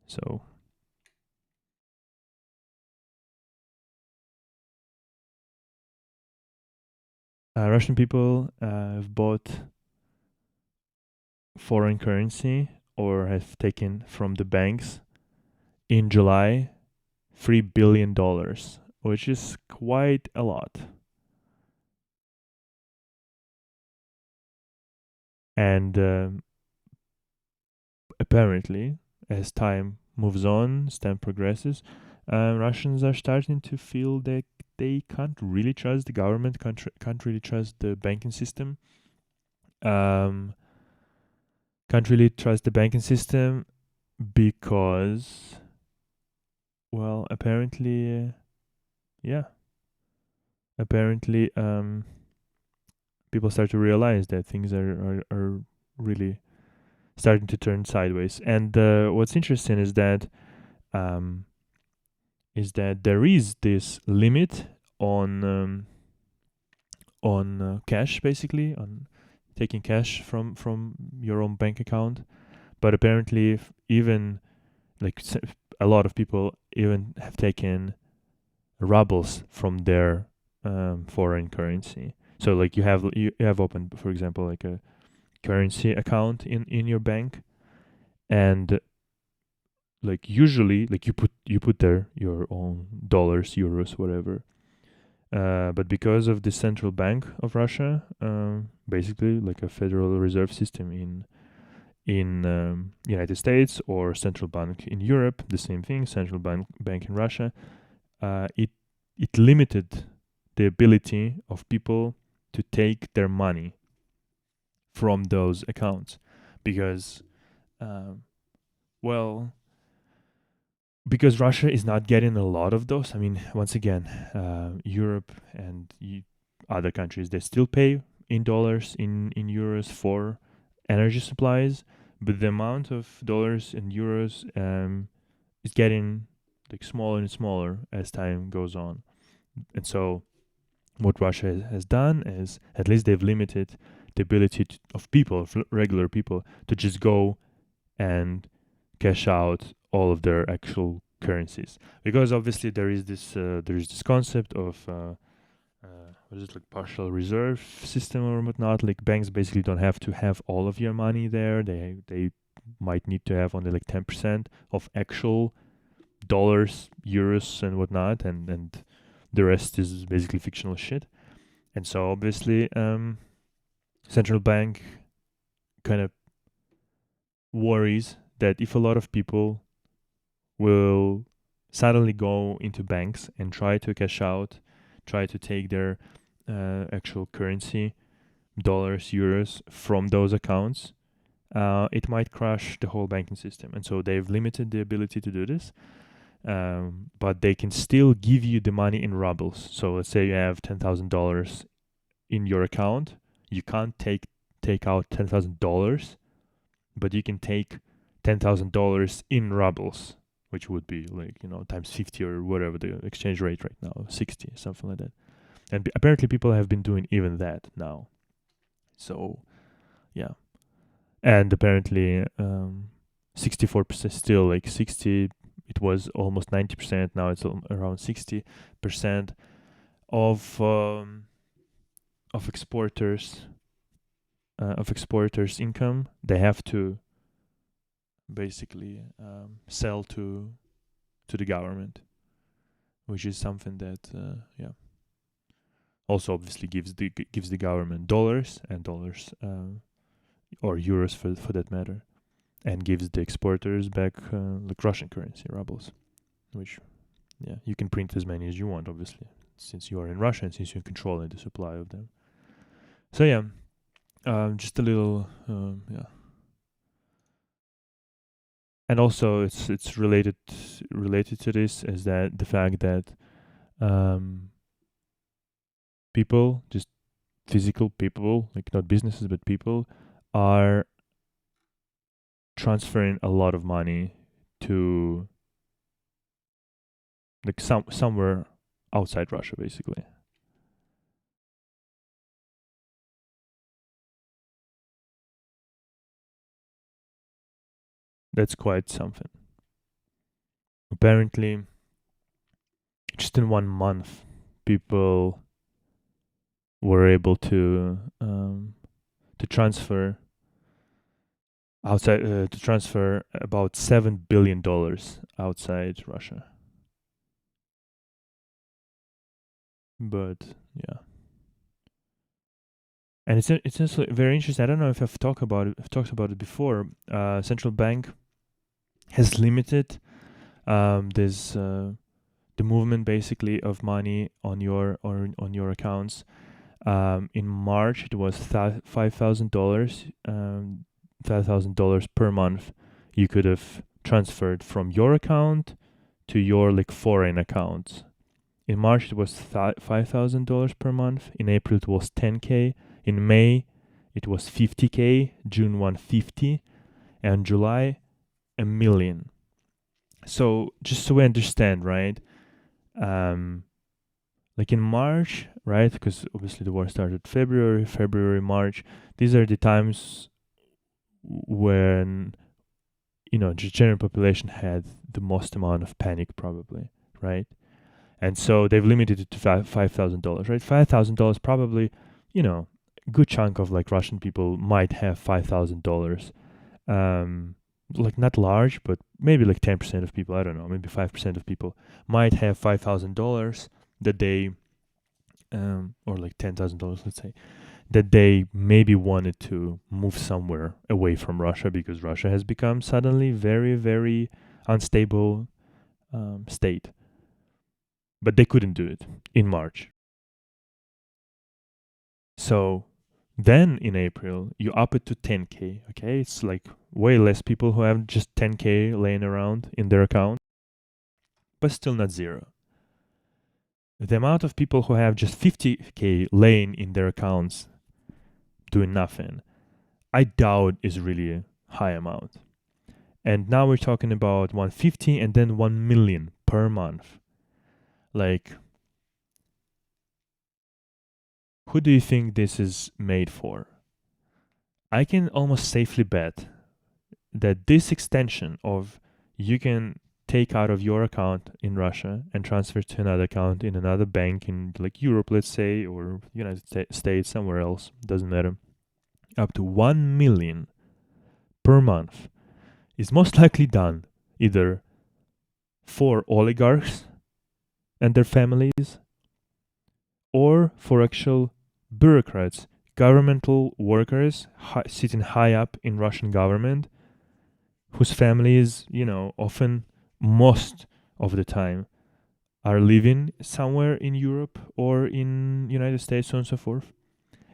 So Russian people have bought foreign currency or have taken from the banks in July $3 billion, which is quite a lot. And apparently, as time moves on, as time progresses, Russians are starting to feel that they can't really trust the government, can't really trust the banking system. Um, can't really trust the banking system because, well, apparently, yeah, apparently, people start to realize that things are really starting to turn sideways. And what's interesting um, is that there is this limit on cash, basically on taking cash from your own bank account. But apparently, even like a lot of people even have taken rubles from their foreign currency. So like you have opened, for example, like a currency account in your bank, and like usually like you put there your own dollars, euros, whatever. But because of the central bank of Russia, basically like a Federal Reserve System in United States, or central bank in Europe, the same thing, central bank in Russia, it limited the ability of people to take their money from those accounts because, um, well, because Russia is not getting a lot of those. I mean, once again, Europe and other countries, they still pay in dollars, in euros for energy supplies, but the amount of dollars and euros is getting like smaller and smaller as time goes on. And so, what Russia has done is at least they've limited the ability of people, of regular people, to just go and cash out all of their actual currencies, because obviously there is this concept of what is it, like partial reserve system or whatnot. Like banks basically don't have to have all of your money there. They might need to have only like 10% of actual dollars, euros, and whatnot, and the rest is basically fictional shit. And so obviously, central bank kind of worries that if a lot of people will suddenly go into banks and try to cash out, try to take their actual currency, dollars, euros, from those accounts, it might crash the whole banking system. And so they've limited the ability to do this. But they can still give you the money in rubles. So let's say you have $10,000 in your account. You can't take out $10,000, but you can take $10,000 in rubles, which would be like, times 50 or whatever the exchange rate right now, 60, something like that. And apparently people have been doing even that now. So, yeah. And apparently, 64% still, like 60, it was almost 90%. Now it's around 60% of exporters income they have to basically sell to the government, which is something that also obviously gives the government dollars and dollars, or euros for that matter, and gives the exporters back like Russian currency, rubles, which you can print as many as you want, obviously, since you are in Russia and since you're controlling the supply of them. So just a little and also it's related to this is that the fact that um, people, just physical people, like not businesses but people, are transferring a lot of money to like somewhere outside Russia, basically. That's quite something. apparently, just in 1 month, people were able to transfer outside to transfer about $7 billion outside Russia. But yeah, and it's also very interesting. I don't know if I've talked about it before. Central bank has limited this the movement basically of money on your accounts. In March, it was $5,000. $5,000 per month. You could have transferred from your account to your like foreign accounts. In March, it was $5,000 per month. In April, it was 10K. In May, it was 50K. June, 150, and July, 1 million. So just so we understand, right? Like in March, right? Because obviously the war started February, March. These are the times when the general population had the most amount of panic, probably, right? And so they've limited it to $5,000, right? $5,000 probably, good chunk of like Russian people might have $5,000. Like not large, but maybe like 10% of people, I don't know, maybe 5% of people might have $5,000 that they, or like $10,000, let's say, that they maybe wanted to move somewhere away from Russia because Russia has become suddenly very, very unstable state. But they couldn't do it in March. So then in April, you up it to 10K. Okay, it's like way less people who have just 10K laying around in their account, but still not zero. The amount of people who have just 50K laying in their accounts doing nothing, I doubt is really a high amount. And now we're talking about 150 and then 1 million per month. Like, who do you think this is made for? I can almost safely bet that this extension of you can take out of your account in Russia and transfer to another account in another bank in like Europe, let's say, or United States, somewhere else, doesn't matter, up to 1 million per month is most likely done either for oligarchs and their families or for actual bureaucrats, governmental workers sitting high up in Russian government whose families, often most of the time are living somewhere in Europe or in United States, so on and so forth.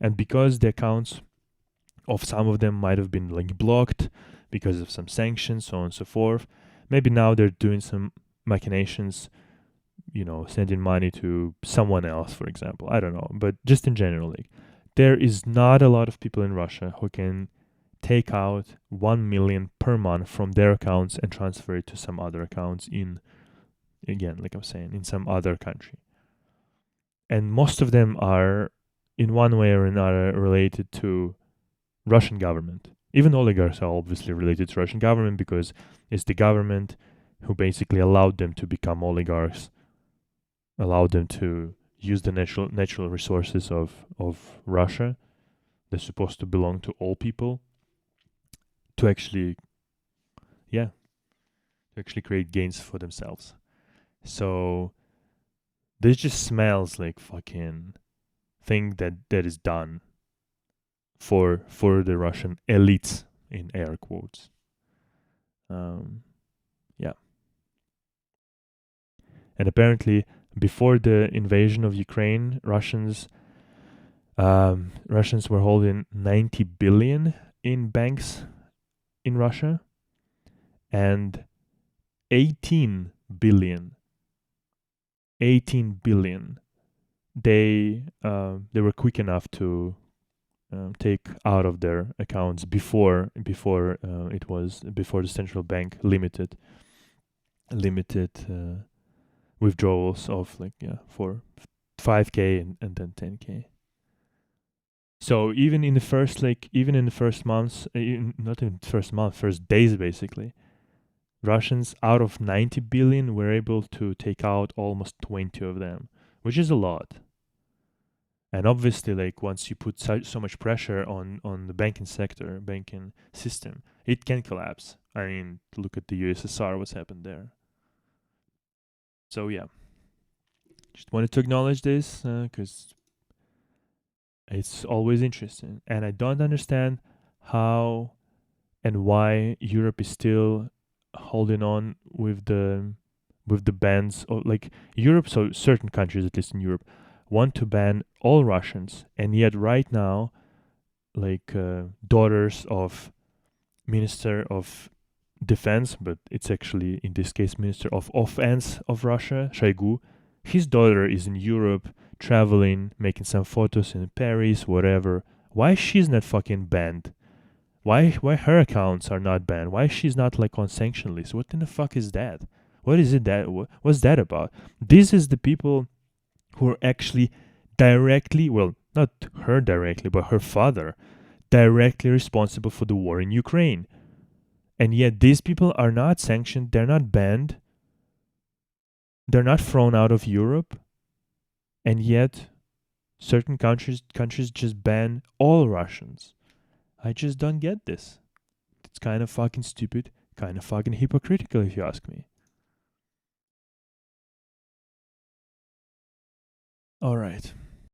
And because the accounts of some of them might have been like blocked because of some sanctions, so on and so forth, maybe now they're doing some machinations, sending money to someone else, for example. I don't know. But just in general, like, there is not a lot of people in Russia who can take out 1 million per month from their accounts and transfer it to some other accounts in, again, like I'm saying, in some other country. And most of them are, in one way or another, related to Russian government. Even oligarchs are obviously related to Russian government because it's the government who basically allowed them to become oligarchs, allowed them to use the natural resources of Russia. They're supposed to belong to all people to actually, to actually create gains for themselves. So this just smells like fucking thing that is done for the Russian elites in air quotes. Yeah. And apparently, before the invasion of Ukraine, Russians were holding 90 billion in banks in Russia, and 18 billion. They were quick enough to take out of their accounts before the central bank limited withdrawals of for 5K and then 10K. So even in the first months, not in the first month, first days basically, Russians, out of 90 billion, were able to take out almost 20 of them, which is a lot. And obviously, like once you put so much pressure on the banking sector, banking system, it can collapse. I mean, look at the USSR, what's happened there. So yeah, just wanted to acknowledge this because it's always interesting, and I don't understand how and why Europe is still holding on with the bans of like Europe. So certain countries, at least in Europe, want to ban all Russians, and yet right now, like daughters of Minister of Defense, but it's actually in this case Minister of Offense of Russia, Shoigu. His daughter is in Europe, traveling, making some photos in Paris, whatever. Why she's not fucking banned? Why her accounts are not banned? Why she's not like on sanction list? What in the fuck is that? What is it that what's that about? This is the people who are actually directly, well, not her directly, but her father, directly responsible for the war in Ukraine. And yet these people are not sanctioned, they're not banned, they're not thrown out of Europe, and yet certain countries just ban all Russians. I just don't get this. It's kind of fucking stupid, kind of fucking hypocritical if you ask me. All right.